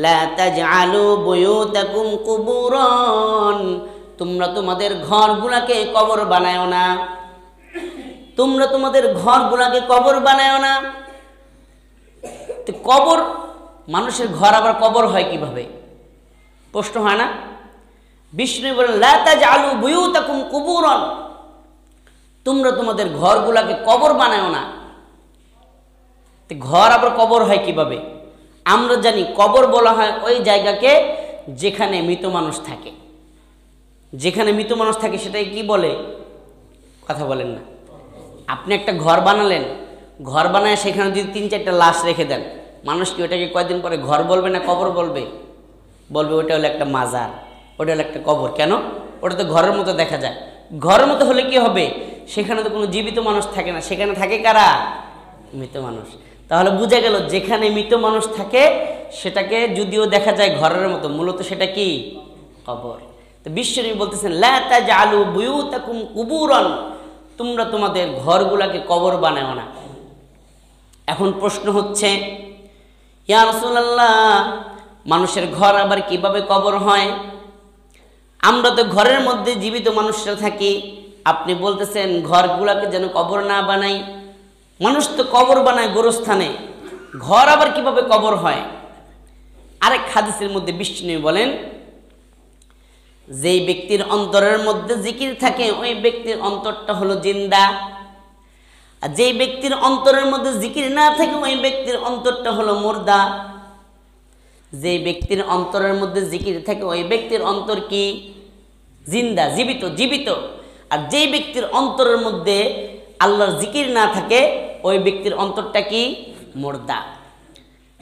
লা তাজআলু বুয়ুতাকুম কুবুরান, তোমরা তোমাদের ঘরগুলোকে কবর বানায়ো না, তোমরা তোমাদের ঘরগুলোকে কবর বানায়ো না। তো কবর, মানুষের ঘর আবার কবর হয় কিভাবে? প্রশ্ন হয় না? বিষ্ণু বলেন লা তাজআলু বুয়ুতাকুম কুবুরান, তোমরা তোমাদের ঘরগুলোকে কবর বানায়ো না। তো ঘর আবার কবর হয় কিভাবে? আমরা জানি কবর বলা হয় ওই জায়গাকে যেখানে মৃত মানুষ থাকে। যেখানে মৃত মানুষ থাকে সেটাকে কি বলে? কথা বলেন না। আপনি একটা ঘর বানালেন, ঘর বানায় সেখানে যদি 3-4টা লাশ রেখে দেন, মানুষ কি ওটাকে কয়েকদিন পরে ঘর বলবে না কবর বলবে? বলবে ওটা হলো একটা মাজার, ওটা হলো একটা কবর। কেন? ওটা তো ঘরের মতো দেখা যায়। ঘরের মতো হলে কি হবে? সেখানে তো কোনো জীবিত মানুষ থাকে না, সেখানে থাকে কারা? মৃত মানুষ। তাহলে বোঝা গেল যেখানে মৃত মানুষ থাকে সেটাকে যদিও দেখা যায় ঘরের মতো, মূলত সেটা কি? কবর। তো বিশ্বনবী বলতেছেন লা তাজআলু বুয়ুতাকুম কুবুরান, তোমরা তোমাদের ঘরগুলোকে কবর বানাও না। এখন প্রশ্ন হচ্ছে, ইয়া রাসূলুল্লাহ, মানুষের ঘর আবার কিভাবে কবর হয়? আমরা তো ঘরের মধ্যে জীবিত মানুষরা থাকি, আপনি বলতেছেন ঘরগুলোকে যেন কবর না বানাই। মানুষ তো কবর বানায় গোরস্থানে, ঘর আবার কিভাবে কবর হয়? আরেক হাদিসের মধ্যে বিষ্ণু বলেন, যেই ব্যক্তির অন্তরের মধ্যে জিকির থাকে ওই ব্যক্তির অন্তরটা হলো জিন্দা, আর যেই ব্যক্তির অন্তরের মধ্যে জিকির না থাকে ওই ব্যক্তির অন্তরটা হলো মুর্দা। যেই ব্যক্তির অন্তরের মধ্যে জিকির থাকে ওই ব্যক্তির অন্তর কি? জিন্দা, জীবিত, জীবিত। আর যেই ব্যক্তির অন্তরের মধ্যে আল্লাহর জিকির না থাকে ওই ব্যক্তির অন্তরটা কি? মুর্দা।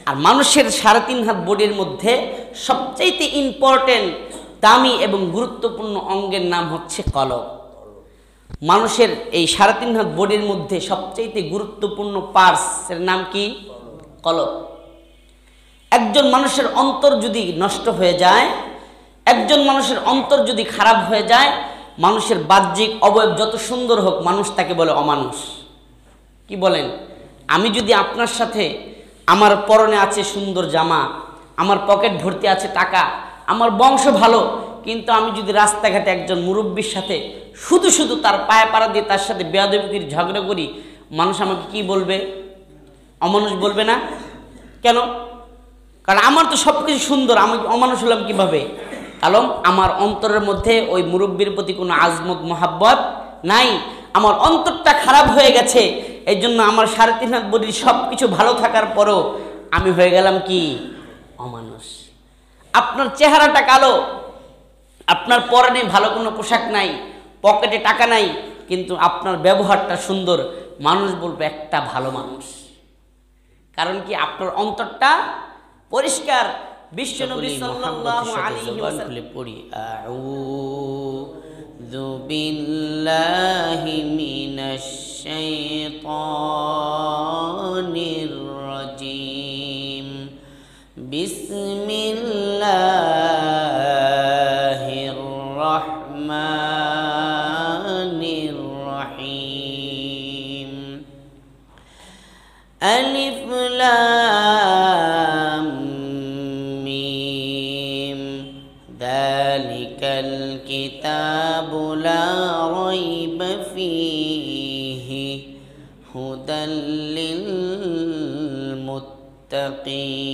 আর মানুষের 3.5 হাত বডির মধ্যে সবচাইতে ইম্পর্টেন্ট, দামি এবং গুরুত্বপূর্ণ অঙ্গের নাম হচ্ছে কলব। মানুষের এই 3.5 হাত বডির মধ্যে সবচাইতে গুরুত্বপূর্ণ পার্টসের নাম কি? কলব। একজন মানুষের অন্তর যদি নষ্ট হয়ে যায়, একজন মানুষের অন্তর যদি খারাপ হয়ে যায়, মানুষের বাহ্যিক অবয়ব যত সুন্দর হোক, মানুষ তাকে বলে অমানুষ। কি বলেন? আমি যদি আপনার সাথে, আমার পরনে আছে সুন্দর জামা, আমার পকেট ভর্তি আছে টাকা, আমার বংশ ভালো, কিন্তু আমি যদি রাস্তাঘাটে একজন মুরব্বীর সাথে শুধু শুধু তার পায়ে পাড়া দিয়ে তার সাথে বেয়াদবির ঝগড়া করি, মানুষ আমাকে কি বলবে? অমানুষ বলবে না? কেন? কারণ আমার তো সব কিছু সুন্দর, আমি অমানুষ হলাম কিভাবে? কারণ আমার অন্তরের মধ্যে ওই মুরব্বীর প্রতি কোনো আজমত মোহাব্বত নাই, আমার অন্তরটা খারাপ হয়ে গেছে। এই জন্য আমার 3.5 হাত বডির সব কিছু ভালো থাকার পরও আমি হয়ে গেলাম কি? অমানুষ। আপনার চেহারাটা কালো, আপনার পরনে ভালো কোনো পোশাক নাই, পকেটে টাকা নাই, কিন্তু আপনার ব্যবহারটা সুন্দর, মানুষ বলবে একটা ভালো মানুষ। কারণ কি? আপনার অন্তরটা পরিষ্কার। বিশ্বনবী সাল্লাল্লাহু আলাইহি ওয়াসাল্লাম পড়ি, আউযু বিল্লাহি মিনাশ শাইতানির রাজীম, বিসমিল্লাহির রাহমানির রহিম, আলিফ লাম মিম, যালিকাল কিতাবু লা রাইবা ফীহি হুদাল লিল মুত্তাকিন।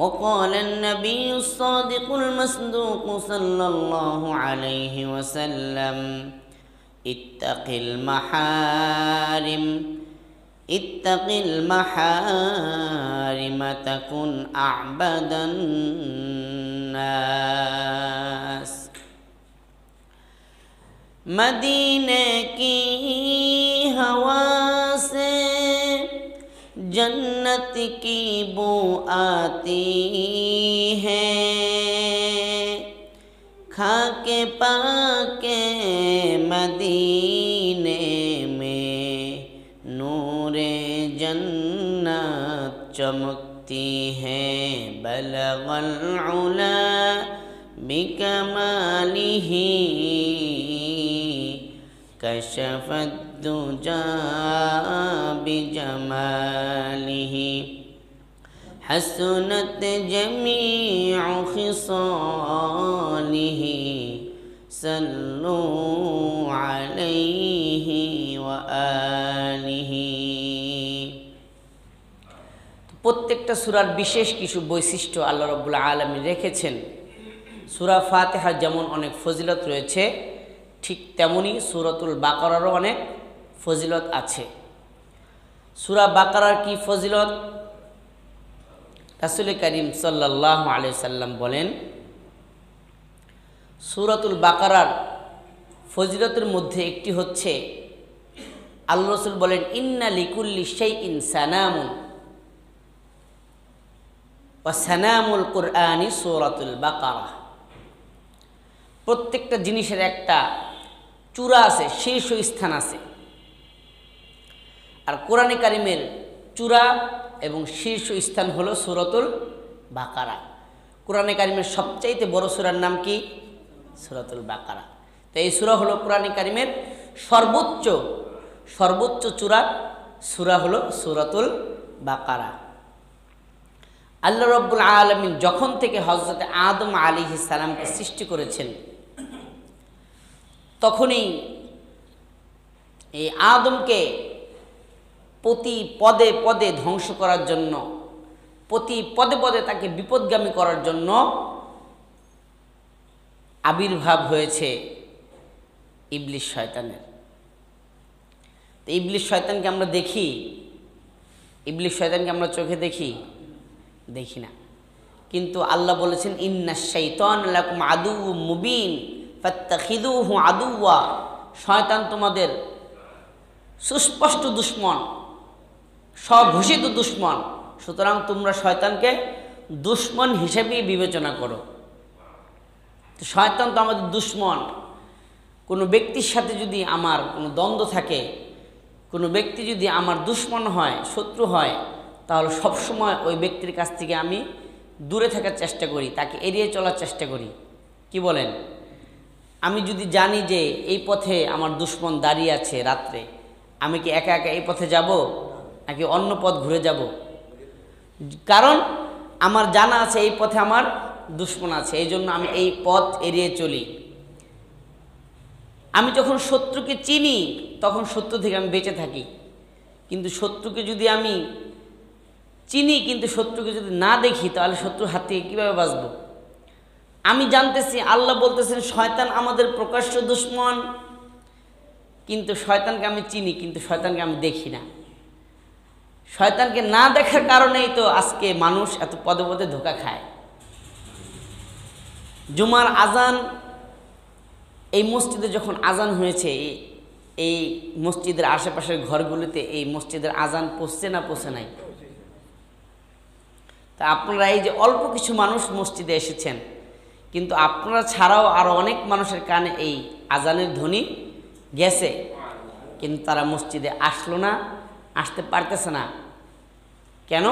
وقال النبي الصادق المصدوق صلى الله عليه وسلم اتق المحارم اتق المحارم تكن أعبد الناس। मदीने की हवा से जन्नत की बू आती है, खाके पाके मदीने में नूरे जन्नत चमकती है। बलगल उला बिकमालिही कशफत दुजा बिजमालिही। حسنت جميع خصاله صلوا عليه وآله। প্রত্যেকটা সূরার বিশেষ কিছু বৈশিষ্ট্য আল্লাহ রাব্বুল আলামিন রেখেছেন। সূরা ফাতিহার যেমন অনেক ফজিলত রয়েছে, ঠিক তেমনি সূরাতুল বাকারারও অনেক ফজিলত আছে। সূরা বাকারার কি ফজিলত? রাসূল করিম সাল্লাল্লাহু আলাইহি সাল্লাম বলেন, সূরাতুল বাকারার ফজিলতের মধ্যে একটি হচ্ছে, আল্লাহ রাসূল বলেন, ইন্না লিকুল্লি শাইইন সানামুন ওয়া সানামুল কুরআনি সূরাতুল বাকারা। প্রত্যেকটা জিনিসের একটা চূড়া আছে, শীর্ষ স্থান আছে। আর কোরআনে কারিমের চূড়া এবং শীর্ষ স্থান হলো সূরাতুল বাকারা। কোরআনে কারিমের সবচাইতে বড় সূরার নাম কি? সূরাতুল বাকারা। তো এই সূরা হলো কোরআনে কারিমের সর্বোচ্চ চূড়ার সূরা হলো সূরাতুল বাকারা। আল্লাহ রাব্বুল আলামিন যখন থেকে হযরত আদম আলাইহিস সালামকে সৃষ্টি করেছেন, তখনই এই আদমকে প্রতি পদে পদে ধ্বংস করার জন্য, প্রতি পদে পদে তাকে বিপদগামী করার জন্য আবির্ভাব হয়েছে ইবলিস শয়তানের। তো ইবলিস শয়তানকে আমরা দেখি? ইবলিস শয়তানকে আমরা চোখে দেখি? দেখি না। কিন্তু আল্লাহ বলেছেন, ইন্নাশ শাইতান লাকুম আদুউম মুবিন ফাত্তাখিযুহু আদুওয়া। শয়তান তোমাদের সুস্পষ্ট দুশমন, স্বঘোষিত দুশমন, সুতরাং তোমরা শয়তানকে দুশমন হিসেবেই বিবেচনা করো। তো শয়তান তো আমাদের দুশমন। কোনো ব্যক্তির সাথে যদি আমার কোনো দ্বন্দ্ব থাকে, কোনো ব্যক্তি যদি আমার দুশমন হয়, শত্রু হয়, তাহলে সবসময় ওই ব্যক্তির কাছ থেকে আমি দূরে থাকার চেষ্টা করি, তাকে এড়িয়ে চলার চেষ্টা করি। কি বলেন? আমি যদি জানি যে এই পথে আমার দুশমন দাঁড়িয়ে আছে রাত্রে, আমি কি একা একা এই পথে যাব নাকি অন্য পথ ঘুরে যাব? কারণ আমার জানা আছে এই পথে আমার দুশমন আছে, এই জন্য আমি এই পথ এড়িয়ে চলি। আমি যখন শত্রুকে চিনি তখন শত্রু থেকে আমি বেঁচে থাকি। কিন্তু শত্রুকে যদি আমি চিনি কিন্তু শত্রুকে যদি না দেখি, তাহলে শত্রুর হাত থেকে কীভাবে বাঁচব? আমি জানতেছি, আল্লাহ বলতেছেন শয়তান আমাদের প্রকাশ্য দুশমন, কিন্তু শয়তানকে আমি চিনি, কিন্তু শয়তানকে আমি দেখি না। শয়তানকে না দেখার কারণেই তো আজকে মানুষ এত পদে পদে ধোঁকা খায়। জুমার আজান, এই মসজিদে যখন আজান হয়েছে, এই মসজিদের আশেপাশের ঘরগুলিতে এই মসজিদের আজান পৌঁছছে না পৌঁছে নাই? তা আপনারা এই যে অল্প কিছু মানুষ মসজিদে এসেছেন, কিন্তু আপনারা ছাড়াও আরও অনেক মানুষের কানে এই আজানের ধ্বনি গেছে, কিন্তু তারা মসজিদে আসলো না, আসতে পারতেছে না। কেন?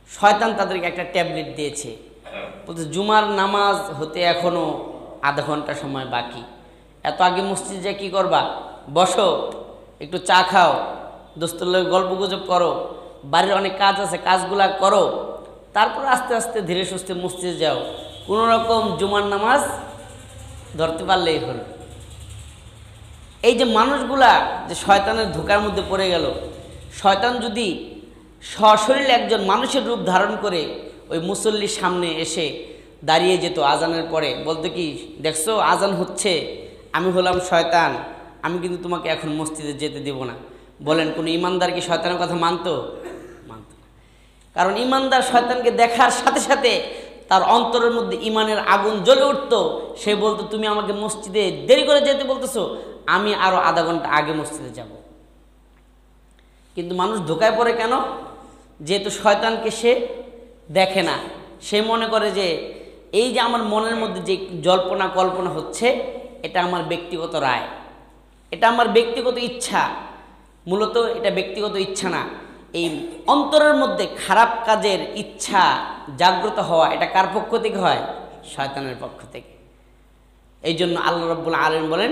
শয়তান তাদেরকে একটা ট্যাবলেট দিয়েছে, বলতে জুমার নামাজ হতে এখনও আধা ঘন্টা সময় বাকি, এত আগে মসজিদে যা কী করবা? বসো, একটু চা খাও, দোস্তের লোক গল্প গুজব করো, বাড়ির অনেক কাজ আছে, কাজগুলা করো, তারপর আস্তে আস্তে ধীরে সুস্থে মসজিদে যাও। কোনো রকম জুমার নামাজ ধরতে পারলেই হলো। এই যে মানুষগুলা যে শয়তানের ধোঁকার মধ্যে পড়ে গেল, শয়তান যদি সশরীরে একজন মানুষের রূপ ধারণ করে ওই মুসল্লির সামনে এসে দাঁড়িয়ে যেত আজানের পরে, বলতো কি, দেখছো আজান হচ্ছে, আমি হলাম শয়তান, আমি কিন্তু তোমাকে এখন মসজিদে যেতে দেব না। বলেন কোনো ইমানদার কি শয়তানের কথা মানতো? মানত না। কারণ ইমানদার শয়তানকে দেখার সাথে সাথে তার অন্তরের মধ্যে ইমানের আগুন জ্বলে উঠতো। সে বলতো, তুমি আমাকে মসজিদে দেরি করে যেতে বলতেছো, আমি আরও আধা ঘন্টা আগে মসজিদে যাব। কিন্তু মানুষ ধোঁকায় পড়ে কেন? যেহেতু শয়তানকে সে দেখে না, সে মনে করে যে এই যে আমার মনের মধ্যে যে জল্পনা কল্পনা হচ্ছে, এটা আমার ব্যক্তিগত রায়, এটা আমার ব্যক্তিগত ইচ্ছা। মূলত এটা ব্যক্তিগত ইচ্ছা না, এই অন্তরের মধ্যে খারাপ কাজের ইচ্ছা জাগ্রত হওয়া, এটা কার পক্ষ থেকে হয়? শয়তানের পক্ষ থেকে। এই জন্য আল্লাহ রাব্বুল আলামিন বলেন,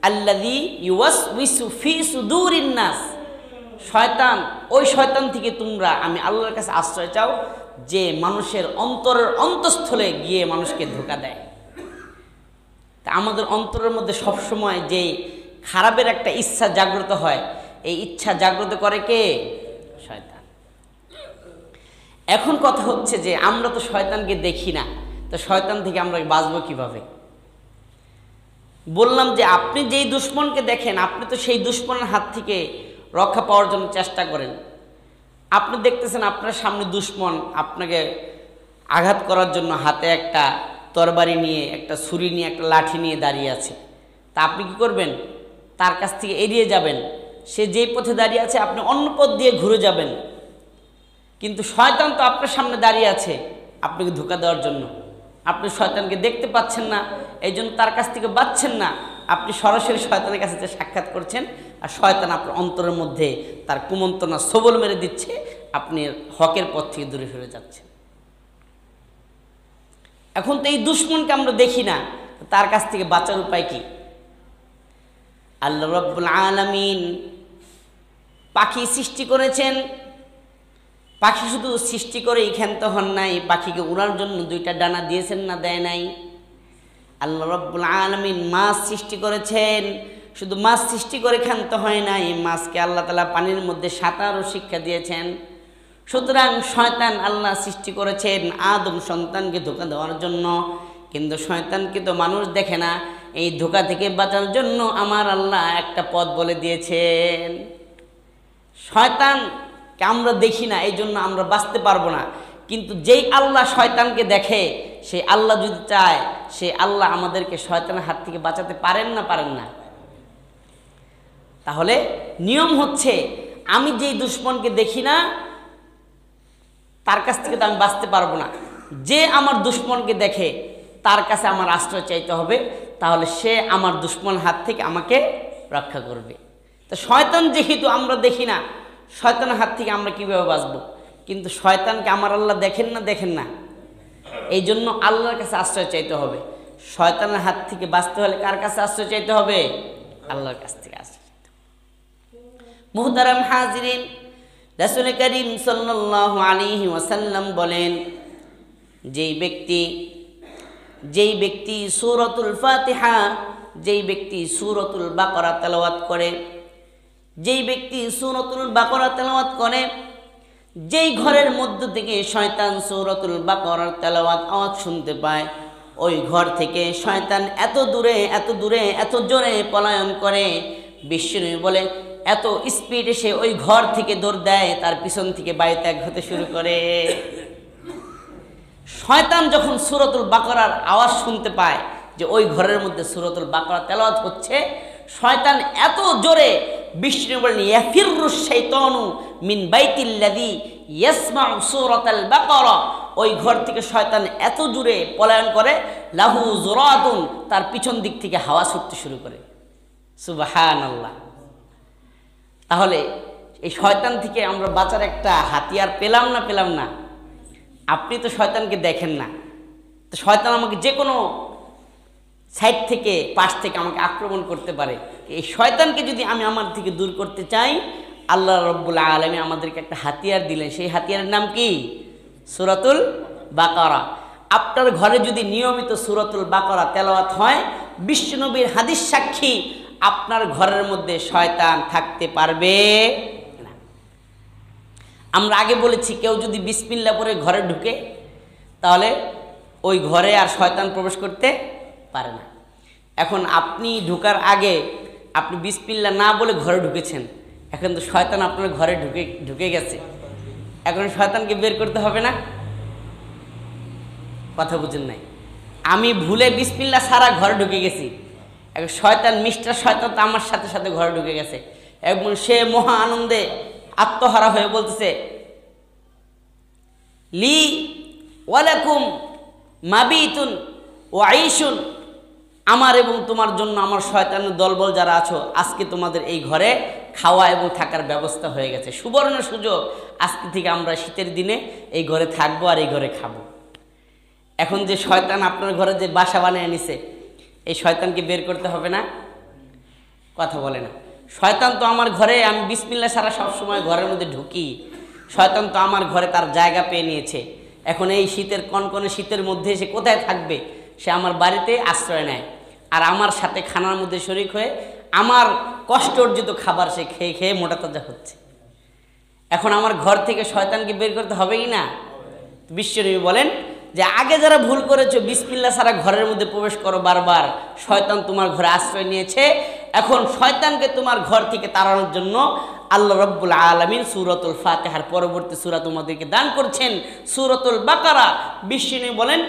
আল্লাযী ইউওয়াসউইসু ফি সুদুরিন নাস, শয়তান, ওই শয়তান থেকে তোমরা, আমি আল্লাহর কাছে আশ্রয় চাও, যে মানুষের অন্তরের অন্তঃস্থলে গিয়ে মানুষকে ধোঁকা দেয়। তা আমাদের অন্তরের মধ্যে সবসময় যে খারাপের একটা ইচ্ছা জাগ্রত হয়, এই ইচ্ছা জাগ্রত করে কে? শয়তান। এখন কথা হচ্ছে যে আমরা তো শয়তানকে দেখি না, তো শয়তান থেকে আমরা বাঁচবো কিভাবে? বললাম যে আপনি যেই দুশ্মনকে দেখেন, আপনি তো সেই দুশ্মনের হাত থেকে রক্ষা পাওয়ার জন্য চেষ্টা করেন। আপনি দেখতেছেন আপনার সামনে দুশ্মন আপনাকে আঘাত করার জন্য হাতে একটা তরবারি নিয়ে, একটা ছুরি নিয়ে, একটা লাঠি নিয়ে দাঁড়িয়ে আছে। তা আপনি কি করবেন? তার কাছ থেকে এড়িয়ে যাবেন। সে যেই পথে দাঁড়িয়ে আছে আপনি অন্য পথ দিয়ে ঘুরে যাবেন। কিন্তু শয়তান তো আপনার সামনে দাঁড়িয়ে আছে আপনাকে ধোঁকা দেওয়ার জন্য। আপনি শয়তানকে দেখতে পাচ্ছেন না, এই জন্য তার কাছ থেকে বাঁচছেন না। আপনি সরাসরি শয়তানের কাছে যে সাক্ষাৎ করছেন, আর শয়তান আপনার অন্তরের মধ্যে তার কুমন্ত্রণা সবল মেরে দিচ্ছে, আপনি হকের পথ থেকে দূরে সরে যাচ্ছেন। এখন তো এই দুশ্মনকে আমরা দেখি না, তার কাছ থেকে বাঁচার উপায় কি? আল্লাহ রাব্বুল আলামিন পাখি সৃষ্টি করেছেন। পাখি শুধু সৃষ্টি করেই ক্ষান্ত হন নাই, পাখিকে উড়ার জন্য দুইটা ডানা দিয়েছেন না দেয় নাই? আল্লাহ রাব্বুল আলামিন মাছ সৃষ্টি করেছেন, শুধু মাছ সৃষ্টি করে ক্ষান্ত হয় নাই, মাছকে আল্লাহ তাআলা পানির মধ্যে সাঁতারও শিক্ষা দিয়েছেন। সুতরাং শয়তান আল্লাহ সৃষ্টি করেছেন আদম সন্তানকে ধোঁকা দেওয়ার জন্য, কিন্তু শয়তানকে তো মানুষ দেখে না। এই ধোঁকা থেকে বাঁচার জন্য আমার আল্লাহ একটা পথ বলে দিয়েছেন। শয়তানকে আমরা দেখি না, এই জন্য আমরা বাঁচতে পারবো না। কিন্তু যেই আল্লাহ শয়তানকে দেখে, সেই আল্লাহ যদি চায়, সেই আল্লাহ আমাদেরকে শয়তানের হাত থেকে বাঁচাতে পারেন না? পারেন না? তাহলে নিয়ম হচ্ছে, আমি যেই দুশ্মনকে দেখি না তার কাছ থেকে তো আমি বাঁচতে পারবো না। যে আমার দুশ্মনকে দেখে তার কাছে আমার আশ্রয় চাইতে হবে, তাহলে সে আমার দুশ্মন হাত থেকে আমাকে রক্ষা করবে। তো শয়তান যেহেতু আমরা দেখি না, শয়তানের হাত থেকে আমরা কিভাবে বাঁচবো? কিন্তু শয়তানকে আমার আল্লাহ দেখেন না? দেখেন না। এই জন্য আল্লাহর কাছে আশ্রয় চাইতে হবে। শয়তানের হাত থেকে বাঁচতে হলে কার কাছে আশ্রয় চাইতে হবে? আল্লাহর কাছ থেকে আশ্রয় চাইতে হবে। মুহতারাম হাজিরিন, রাসূল করিম সাল্লাল্লাহু আলাইহি ওয়াসাল্লাম বলেন, যেই ব্যক্তি সূরাতুল ফাতিহা, যেই ব্যক্তি সূরাতুল বাকারা তেলাওয়াত করে, যেই ব্যক্তি সূরাতুল বাকারা তেলাওয়াত করে, যেই ঘরের মধ্য থেকে শয়তান সূরাতুল বাকারার তেলাওয়াত আওয়াজ শুনতে পায়, ওই ঘর থেকে শয়তান এত দূরে, এত দূরে, এত জোরে পলায়ন করে। বিশ্বনবী বলে, এত স্পিডে সে ওই ঘর থেকে দৌড় দেয়, তার পিছন থেকে বায়ু ত্যাগ হতে শুরু করে। শয়তান যখন সূরাতুল বাকারার আওয়াজ শুনতে পায় যে ওই ঘরের মধ্যে সূরাতুল বাকারা তেলাওয়াত হচ্ছে, শয়তান এত জোরে, বিষ্ণু বলেন, ইয়াফিরু শাইতানু মিন বাইতিল্লাযী ইয়াসমাউ সূরাতাল বাকারা, ওই ঘর থেকে শয়তান এত জোরে পলায়ন করে, লাহু যুরাতুন, তার পিছন দিক থেকে হাওয়া ছুটতে শুরু করে। সুবহানাল্লাহ। তাহলে এই শয়তান থেকে আমরা বাঁচার একটা হাতিয়ার পেলাম না? পেলাম না? আপনি তো শয়তানকে দেখেন না, তো শয়তান আমাকে যে কোনো সাইড থেকে, পাশ থেকে আমাকে আক্রমণ করতে পারে। এই শয়তানকে যদি আমি আমার থেকে দূর করতে চাই, আল্লাহ রাব্বুল আলামিন আমাদেরকে একটা হাতিয়ার দিলেন। সেই হাতিয়ারের নাম কি? সূরাতুল বাকারা। আপনার ঘরে যদি নিয়মিত সূরাতুল বাকারা তেলাওয়াত হয়, বিশ্বনবীর হাদিস সাক্ষী, আপনার ঘরের মধ্যে শয়তান থাকতে পারবে না। আমরা আগে বলেছি, কেউ যদি বিসমিল্লাহ পড়ে ঘরে ঢুকে, তাহলে ওই ঘরে আর শয়তান প্রবেশ করতে পারে না। এখন আপনি ঢোকার আগে আপনি বিসমিল্লাহ না বলে ঘরে ঢুকেছেন, এখন তো শয়তান আপনার ঘরে ঢুকে গেছে। এখন শয়তানকে বের করতে হবে না? কথা বুঝেন নাই? আমি ভুলে বিসমিল্লাহ ছাড়া ঘরে ঢুকে গেছি, এখন শয়তান, মিস্টার শয়তান তো আমার সাথে সাথে ঘরে ঢুকে গেছে। এবং সে মহা আনন্দে আত্মহারা হয়ে বলতেছে, লি ওয়ালাকুম মাবিতুন ওয়া আইশুন, আমার এবং তোমার জন্য, আমার শয়তানের দলবল যারা আছো, আজকে তোমাদের এই ঘরে খাওয়া এবং থাকার ব্যবস্থা হয়ে গেছে। সুবর্ণ সুযোগ, আজকে থেকে আমরা শীতের দিনে এই ঘরে থাকবো আর এই ঘরে খাবো। এখন যে শয়তান আপনার ঘরে যে বাসা বানিয়ে নিছে, এই শয়তানকে বের করতে হবে না? কথা বলে না? শয়তান তো আমার ঘরে, আমি বিসমিল্লাহ ছাড়া সবসময় ঘরের মধ্যে ঢুকি, শয়তান তো আমার ঘরে তার জায়গা পেয়ে নিয়েছে। এখন এই শীতের কনকনে শীতের মধ্যে সে কোথায় থাকবে? সে আমার বাড়িতে আশ্রয় নেয়, আর আমার সাথে খানার মধ্যে শরিক হয়ে আমার কষ্ট অর্জিত খাবার সে খেয়ে খেয়ে মোটা তাজা হচ্ছে। এখন আমার ঘর থেকে শয়তানকে বের করতে হবে কি না? বিশ্বনবী বলেন যে আগে যারা ভুল করেছো, বিসমিল্লাহ ছাড়া ঘরের মধ্যে প্রবেশ করো বারবার, শয়তান তোমার ঘরে আশ্রয় নিয়েছে। এখন শয়তানকে তোমার ঘর থেকে তাড়ানোর জন্য আল্লাহ রাব্বুল আলামিন সূরাতুল ফাতিহার পরবর্তী সূরা তোমাদেরকে দান করছেন, সূরাতুল বাকারা। বিশ্বনবী বলেন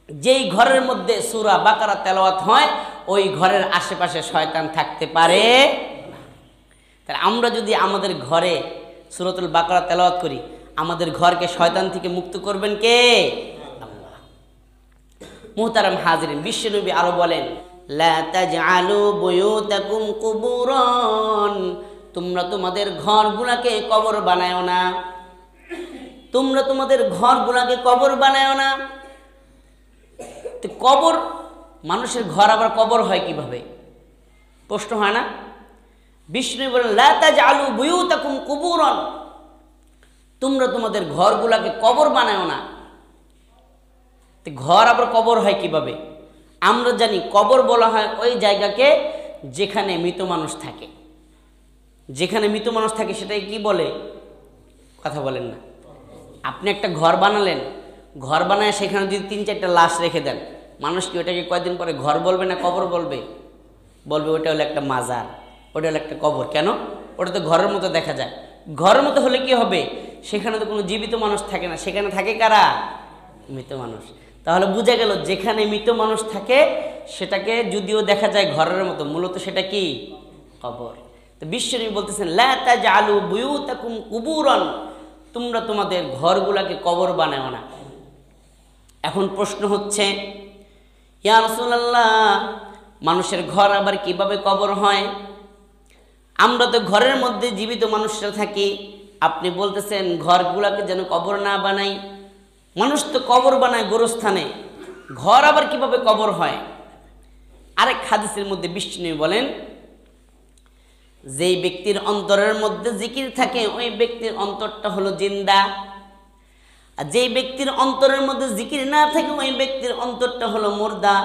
যেই ঘরের মধ্যে সূরা বাকারা তেলাওয়াত হয় ওই ঘরের আশেপাশে শয়তান থাকতে পারে না। তাহলে আমরা যদি আমাদের ঘরে সূরাতুল বাকারা তেলাওয়াত করি, আমাদের ঘরকে শয়তান থেকে মুক্ত করবেন কে? আল্লাহ। মুহতারাম হাজিরিন, বিশ্বনবী আরো বলেন লা তাজআলু বুয়ুতাকুম কুবুরান, তোমরা তোমাদের ঘরগুলোকে কবর বানায়ো না, তোমরা তোমাদের ঘরগুলোকে কবর বানায়ো না। তো কবর, মানুষের ঘর আবার কবর হয় কিভাবে? প্রশ্ন হয় না? বিষ্ণু বলেন লা তাজআলু বুয়ুতাকুম কুবুরান, তোমরা তোমাদের ঘরগুলোকে কবর বানায়ো না। তো ঘর আবার কবর হয় কিভাবে? আমরা জানি কবর বলা হয় ওই জায়গাকে যেখানে মৃত মানুষ থাকে। যেখানে মৃত মানুষ থাকে সেটাকে কি বলে? কথা বলেন না। আপনি একটা ঘর বানালেন, ঘর বানায় সেখানে যদি 3-4টা লাশ রেখে দেন, মানুষ কি ওটাকে কয়েকদিন পরে ঘর বলবে না কবর বলবে? বলবে ওটা হলো একটা মাজার, ওটা হলো একটা কবর। কেন? ওটা তো ঘরের মতো দেখা যায়। ঘরের মতো হলে কি হবে? সেখানে তো কোনো জীবিত মানুষ থাকে না, সেখানে থাকে কারা? মৃত মানুষ। তাহলে বুঝা গেল যেখানে মৃত মানুষ থাকে সেটাকে যদিও দেখা যায় ঘরের মতো, মূলত সেটা কি? কবর। তো বিশ্বনবী বলতেছেন লা তাজআলু বুয়ুতাকুম কুবুরান, তোমরা তোমাদের ঘরগুলোকে কবর বানাও না। এখন প্রশ্ন হচ্ছে ইয়া রাসূলুল্লাহ, মানুষের ঘর আবার কিভাবে কবর হয়? আমরা তো ঘরের মধ্যে জীবিত মানুষরা থাকি, আপনি বলতেছেন ঘরগুলোকে যেন কবর না বানাই। মানুষ তো কবর বানায় গোরস্থানে, ঘর আবার কিভাবে কবর হয়? আরেক হাদিসের মধ্যে বিষ্ণু বলেন যেই ব্যক্তির অন্তরের মধ্যে জিকির থাকে ওই ব্যক্তির অন্তরটা হলো জিন্দা, আর যেই ব্যক্তির অন্তরের মধ্যে জিকির না থাকে ওই ব্যক্তির অন্তরটা হলো মুর্দা।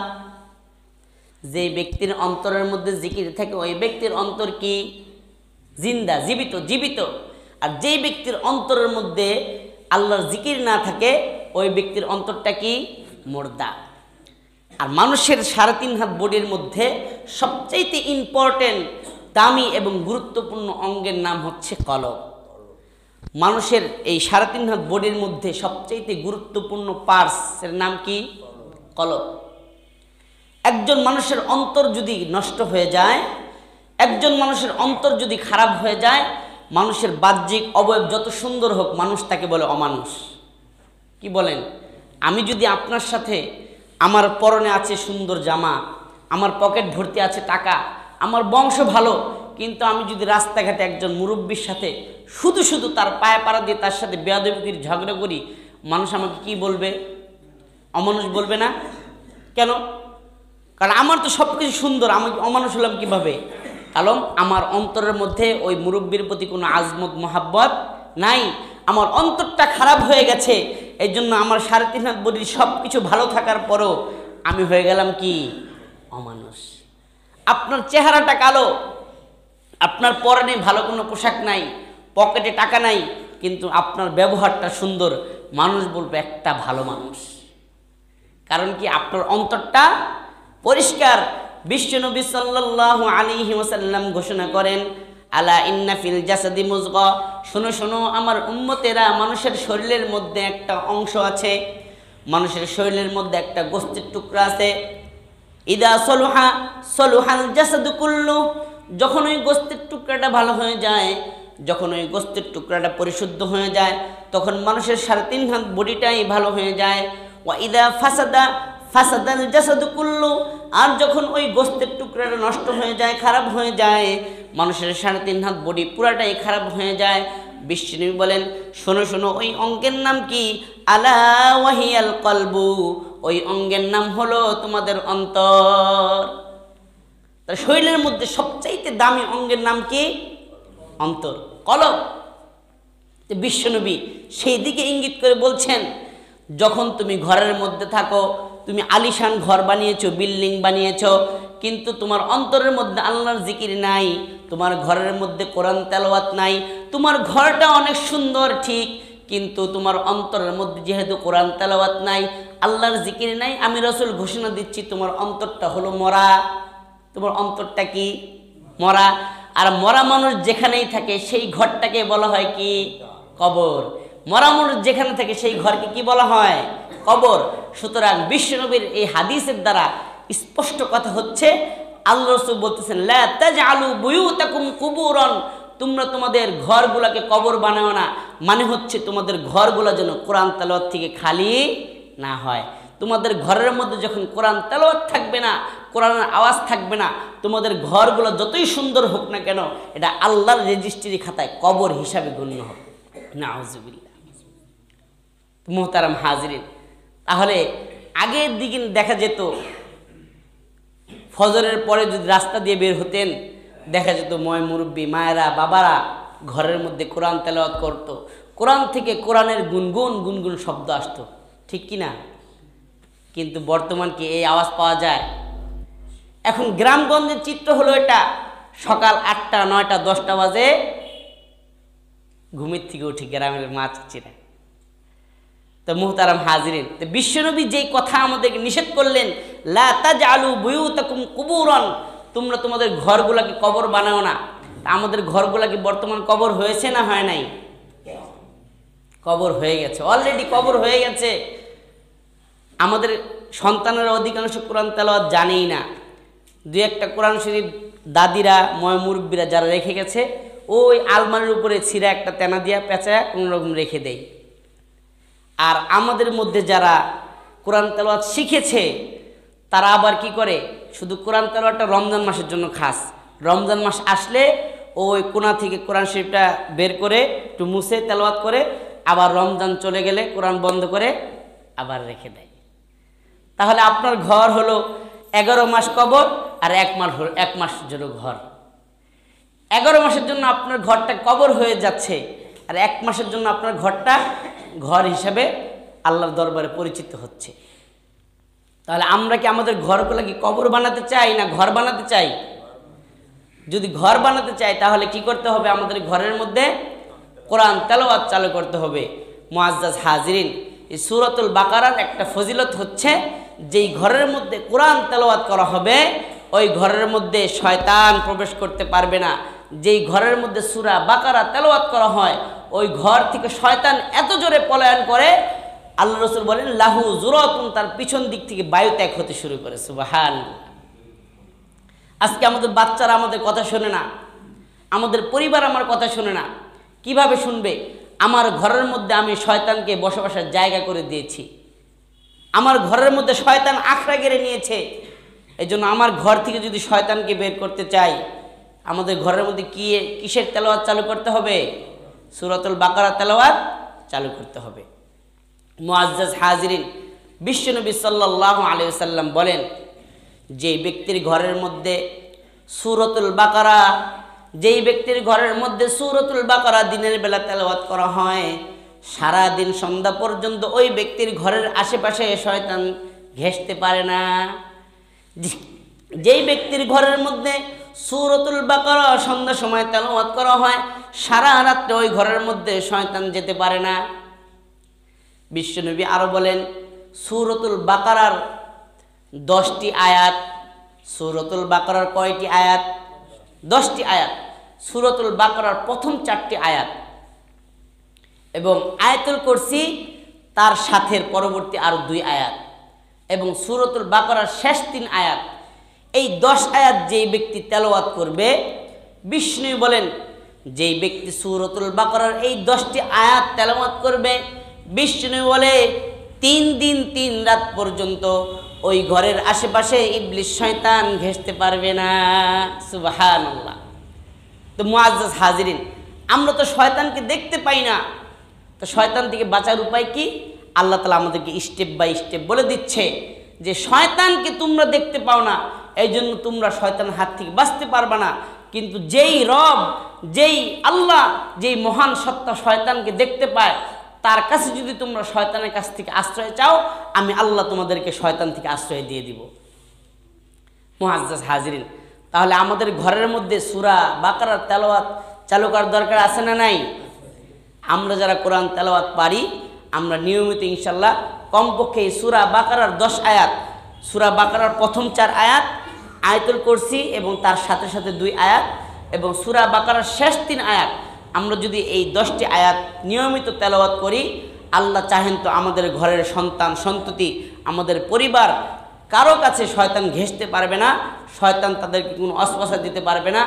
যেই ব্যক্তির অন্তরের মধ্যে জিকির থাকে ওই ব্যক্তির অন্তর কি? জিন্দা, জীবিত, জীবিত। আর যেই ব্যক্তির অন্তরের মধ্যে আল্লাহর জিকির না থাকে ওই ব্যক্তির অন্তরটা কি? মুর্দা। আর মানুষের 3.5 হাত বডির মধ্যে সবচাইতে ইম্পর্টেন্ট, দামি এবং গুরুত্বপূর্ণ অঙ্গের নাম হচ্ছে কলব। মানুষের এই 3.5 হাত বডির মধ্যে সবচাইতে গুরুত্বপূর্ণ পার্টসের নাম কি? কলব। একজন মানুষের অন্তর যদি নষ্ট হয়ে যায়, একজন মানুষের অন্তর যদি খারাপ হয়ে যায়, মানুষের বাহ্যিক অবয়ব যত সুন্দর হোক, মানুষ তাকে বলে অমানুষ। কি বলেন? আমি যদি আপনার সাথে, আমার পরনে আছে সুন্দর জামা, আমার পকেট ভর্তি আছে টাকা, আমার বংশ ভালো, কিন্তু আমি যদি রাস্তাঘাটে একজন মুরব্বীর সাথে শুধু শুধু তার পায়ে পাড়া দিয়ে তার সাথে বেয়াদবির ঝগড়া করি, মানুষ আমাকে কি বলবে? অমানুষ বলবে না? কেন? কারণ আমার তো সব কিছু সুন্দর, আমি অমানুষ হলাম কিভাবে? কারণ আমার অন্তরের মধ্যে ওই মুরব্বীর প্রতি কোনো আজমত মহাব্বত নাই, আমার অন্তরটা খারাপ হয়ে গেছে। এই জন্য আমার 3.5 হাত বডির সব কিছু ভালো থাকার পরও আমি হয়ে গেলাম কি? অমানুষ। আপনার চেহারাটা কালো, আপনার পরনে ভালো কোনো পোশাক নাই, পকেটে টাকা নাই, কিন্তু আপনার ব্যবহারটা সুন্দর, মানুষ বলবে একটা ভালো মানুষ। কারণ কি? আপনার অন্তরটা পরিষ্কার। বিশ্বনবী সাল্লাল্লাহু আলাইহি ওয়াসাল্লাম ঘোষণা করেন আলা ইন্না ফিল জাসাদি মুযগা, শোনো শোনো আমার উম্মতেরা, মানুষের শরীরের মধ্যে একটা অংশ আছে, মানুষের শরীরের মধ্যে একটা গোস্তের টুকরা আছে। ইদা সলুহা সলুহাল জাসাদু কুল্লু, যখন ওই গোস্তের টুকরাটা ভালো হয়ে যায়, যখন ওই গোস্তের টুকরাটা পরিশুদ্ধ হয়ে যায়, তখন মানুষের 3.5 হাত বডিটাই ভালো হয়ে যায়। ওয়া ইদা ফাসাদা ফাসাদাল জাসাদু কুল্লু, আর যখন ওই গোস্তের টুকরাটা নষ্ট হয়ে যায়, খারাপ হয়ে যায়, মানুষের 3.5 হাত বডি পুরাটাই খারাপ হয়ে যায়। বিশ্বনবী বলেন শোনো শোনো, ওই অঙ্গের নাম কি? আলা ওয়াহিয়াল কলবু, ওই অঙ্গের নাম হলো তোমাদের অন্তর। তার শরীরের মধ্যে সবচাইতে দামি অঙ্গের নাম কি? অন্তর, কলব। বিশ্বনবী সেই দিকে ইঙ্গিত করে বলছেন, যখন তুমি ঘরের মধ্যে থাকো, তুমি আলিশান ঘর বানিয়েছো, বিল্ডিং বানিয়েছো, কিন্তু তোমার অন্তরের মধ্যে আল্লাহর জিকির নাই, তোমার ঘরের মধ্যে কোরআন তেলাওয়াত নাই, তোমার ঘরটা অনেক সুন্দর ঠিক, কিন্তু তোমার অন্তরের মধ্যে যেহেতু কোরআন তেলাওয়াত নাই, আল্লাহর জিকির নাই, আমি রাসূল ঘোষণা দিচ্ছি তোমার অন্তরটা হলো মরা। তোমার অন্তরটা কি? মরা। আর মরা মানুষ যেখানেই থাকে সেই ঘরটাকে বলা হয় কি? কবর। মরা মানুষ যেখানে থাকে সেই ঘরকে কি বলা হয়? কবর। সুতরাং বিশ্বনবীর এই হাদিসের দ্বারা স্পষ্ট কথা হচ্ছে, আল্লাহ রাসূল বলতেছেন, লা তাজআলু বুয়ুতাকুম কুবুরান, তোমরা তোমাদের ঘরগুলোকে কবর বানাও না। মানে হচ্ছে তোমাদের ঘরগুলো যেন কোরআন তেলাওয়াত থেকে খালি না হয়। তোমাদের ঘরের মধ্যে যখন কোরআন তেলাওয়াত থাকবে না, কোরআনের আওয়াজ থাকবে না, তোমাদের ঘরগুলো যতই সুন্দর হোক না কেন, এটা আল্লাহর রেজিস্ট্রি খাতায় কবর হিসাবে গণ্য হবে। নাউজুবিল্লাহ। মুহতারাম হাজিরিন, তাহলে আগের দিকে দেখা যেত ফজরের পরে যদি রাস্তা দিয়ে বের হতেন, দেখা যেত ময় মুরব্বী মায়েরা, বাবারা ঘরের মধ্যে কোরআন তেলাওয়াত করতো, কোরআন থেকে কোরআনের গুনগুন গুনগুন শব্দ আসতো, ঠিক কি না? কিন্তু বর্তমান কি এই আওয়াজ পাওয়া যায়? এখন গ্রামগঞ্জের চিত্র হলো এটা, সকাল 8টা 9টা 10টা বাজে ঘুমের থেকে উঠে গ্রামের মা চাচিরা। তো মুহতারাম হাজিরিন, তো বিশ্বনবী যেই কথা আমাদেরকে নিষেধ করলেন, লা তাজআলু বুয়ুতাকুম কুবুরান, তোমরা তোমাদের ঘরগুলাকে কবর বানাও না। আমাদের ঘরগুলাকে বর্তমান কবর হয়েছে না হয় নাই? কবর হয়ে গেছে, অলরেডি কবর হয়ে গেছে। আমাদের সন্তানেরা অধিকাংশ কোরআন তেলাওয়াত জানেই না। দুই একটা কোরআন শরীফ দাদিরা, ময় মুরব্বীরা যারা রেখে গেছে, ওই আলমারির উপরে ছিঁড়া একটা তেনা দিয়া পেঁচায়া কোনোরকম রেখে দেয়। আর আমাদের মধ্যে যারা কোরআন তেলাওয়াত শিখেছে, তারা আবার কি করে, শুধু কোরআন তেলাওয়াতটা রমজান মাসের জন্য খাস, রমজান মাস আসলে ওই কোণা থেকে কোরআন শরীফটা বের করে একটু মুছে তেলাওয়াত করে, আবার রমজান চলে গেলে কোরআন বন্ধ করে আবার রেখে দেয়। তাহলে আপনার ঘর হলো 11 মাস কবর, আর 1 মাস জন্য ঘর। 11 মাসের জন্য আপনার ঘরটা কবর হয়ে যাচ্ছে, আর 1 মাসের জন্য আপনার ঘরটা ঘর হিসাবে আল্লাহর দরবারে পরিচিত হচ্ছে। তাহলে আমরা কি আমাদের ঘরগুলো কি কবর বানাতে চাই না ঘর বানাতে চাই? যদি ঘর বানাতে চাই তাহলে কি করতে হবে? আমাদের ঘরের মধ্যে কোরআন তেলাওয়াত চালু করতে হবে। মুআজ্জাজ হাজিরিন, এই সূরাতুল বাকারার একটা ফজিলত হচ্ছে, যেই ঘরের মধ্যে কোরআন তেলাওয়াত করা হবে ওই ঘরের মধ্যে শয়তান প্রবেশ করতে পারবে না। যেই ঘরের মধ্যে সূরা বাকারা তেলাওয়াত করা হয় ওই ঘর থেকে শয়তান এত জোরে পলায়ন করে, আল্লাহ রাসূল বলেন লাহু জুরাতুন, তার পিছন দিক থেকে বায়ু ত্যাগ হতে শুরু করে। সুবহানাল্লাহ। আজকে আমাদের বাচ্চারা আমাদের কথা শোনে না, আমাদের পরিবার আমার কথা শোনে না। কিভাবে শুনবে? আমার ঘরের মধ্যে আমি শয়তানকে বসবাসের জায়গা করে দিয়েছি, আমার ঘরের মধ্যে শয়তান আখড়া গেড়ে নিয়েছে। এই জন্য আমার ঘর থেকে যদি শয়তানকে বের করতে চাই, আমাদের ঘরের মধ্যে কিসের তেলাওয়াত চালু করতে হবে? সূরাতুল বাকারা তেলাওয়াত চালু করতে হবে। মুআজ্জাজ হাজিরিন, বিশ্বনবী সাল্লাল্লাহু আলাইহি ওয়াসাল্লাম বলেন, যেই ব্যক্তির ঘরের মধ্যে সূরাতুল বাকারা, যেই ব্যক্তির ঘরের মধ্যে সূরাতুল বাকারা দিনের বেলা তেলাওয়াত করা হয়, সারা দিন সন্ধ্যা পর্যন্ত ওই ব্যক্তির ঘরের আশেপাশে শয়তান ঘেঁষতে পারে না। যেই ব্যক্তির ঘরের মধ্যে সূরাতুল বাকারা সন্ধ্যার সময় তেলাওয়াত করা হয়, সারা রাত্রে ওই ঘরের মধ্যে শয়তান যেতে পারে না। বিশ্বনবী আরো বলেন, সূরাতুল বাকারার 10টি আয়াত। সূরাতুল বাকারার কয়টি আয়াত? 10টি আয়াত। সূরাতুল বাকারার প্রথম 4টি আয়াত এবং আয়াতুল কুরসি তার সাথের পরবর্তী আরো 2 আয়াত এবং সূরাতুল বাকারার শেষ 3 আয়াত। এই 10 আয়াত যেই ব্যক্তি তেলাওয়াত করবে, বিষ্ণু বলেন যেই ব্যক্তি সূরাতুল বাকারার এই 10টি আয়াত তেলাওয়াত করবে, বিষ্ণু বলে 3 দিন 3 রাত পর্যন্ত ওই ঘরের আশেপাশে ইবলিস শয়তান ঘেঁষতে পারবে না। সুবহানাল্লাহ। তো মুআজ্জাজ হাজিরিন, আমরা তো শয়তানকে দেখতে পাই না, তো শয়তান থেকে বাঁচার উপায় কি? আল্লাহ তাআলা আমাদেরকে স্টেপ বাই স্টেপ বলে দিচ্ছে যে শয়তানকে তোমরা দেখতে পাও না, এই জন্য তোমরা শয়তানের হাত থেকে বাঁচতে পারবে না। কিন্তু যেই রব, যেই আল্লাহ, যেই মহান সত্তা শয়তানকে দেখতে পায়, তার কাছে যদি তোমরা শয়তানের কাছ থেকে আশ্রয় চাও, আমি আল্লাহ তোমাদেরকে শয়তান থেকে আশ্রয় দিয়ে দিব। মুআজ্জাজ হাজিরিন, তাহলে আমাদের ঘরের মধ্যে সূরা বাকারার তেলাওয়াত চালু করার দরকার আছে না নাই? আমরা যারা কোরআন তেলাওয়াত পারি, আমরা নিয়মিত ইনশাল্লাহ কমপক্ষে সূরা বাকারার 10 আয়াত, সূরা বাকারার প্রথম 4 আয়াত, আয়াতুল কুরসি এবং তার সাথে সাথে 2 আয়াত এবং সূরা বাকারার শেষ 3 আয়াত, আমরা যদি এই 10টি আয়াত নিয়মিত তেলাওয়াত করি, আল্লাহ চাহেন তো আমাদের ঘরের সন্তান সন্ততি, আমাদের পরিবার, কারো কাছে শয়তান ঘেঁষতে পারবে না, শয়তান তাদেরকে কোনো অস্পশা দিতে পারবে না।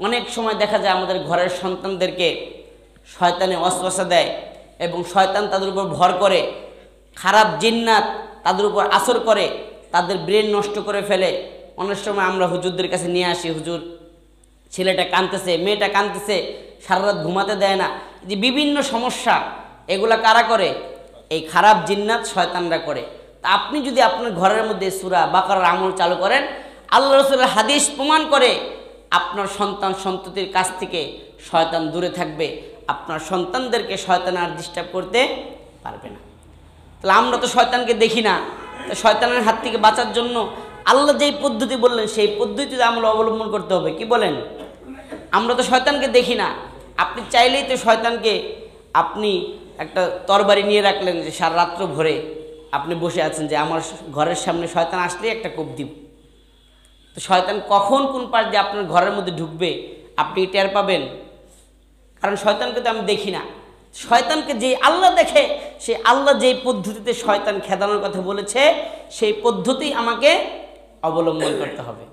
অনেক সময় দেখা যায় আমাদের ঘরের সন্তানদেরকে শয়তানে অস্পশা দেয় এবং শয়তান তাদের উপর ভর করে, খারাপ জিন্নাত তাদের উপর আসর করে, তাদের ব্রেন নষ্ট করে ফেলে। অনেক সময় আমরা হুজুরদের কাছে নিয়ে আসি, হুজুর ছেলেটা কাঁদতেছে, মেয়েটা কাঁদতেছে, সারা রাত ঘুমাতে দেয় না, যে বিভিন্ন সমস্যা, এগুলা কারা করে? এই খারাপ জিন্নাত শয়তানরা করে। তা আপনি যদি আপনার ঘরের মধ্যে সূরা বাকারার আমল চালু করেন, আল্লাহ রাসূলের হাদিস প্রমাণ করে আপনার সন্তান সন্ততির কাছ থেকে শয়তান দূরে থাকবে, আপনার সন্তানদেরকে শয়তান আর ডিস্টার্ব করতে পারবে না। তাহলে আমরা তো শয়তানকে দেখি না, তো শয়তানের হাত থেকে বাঁচার জন্য আল্লাহ যেই পদ্ধতি বললেন সেই পদ্ধতিতে আমরা অবলম্বন করতে হবে। কি বলেন? আমরা তো শয়তানকে দেখি না, আপনি চাইলেই তো শয়তানকে, আপনি একটা তরবারি নিয়ে রাখলেন যে সারা রাত্র ভরে আপনি বসে আছেন যে আমার ঘরের সামনে শয়তান আসলেই একটা কোপ দিব। তো শয়তান কখন কোন পাশ দিয়ে আপনার ঘরের মধ্যে ঢুকবে আপনি টের পাবেন? কারণ শয়তানকে তো আমি দেখি না। শয়তানকে যে আল্লাহ দেখে, সেই আল্লাহ যেই পদ্ধতিতে শয়তান খেদানোর কথা বলেছে, সেই পদ্ধতি আমাকে অবলম্বন করতে হবে।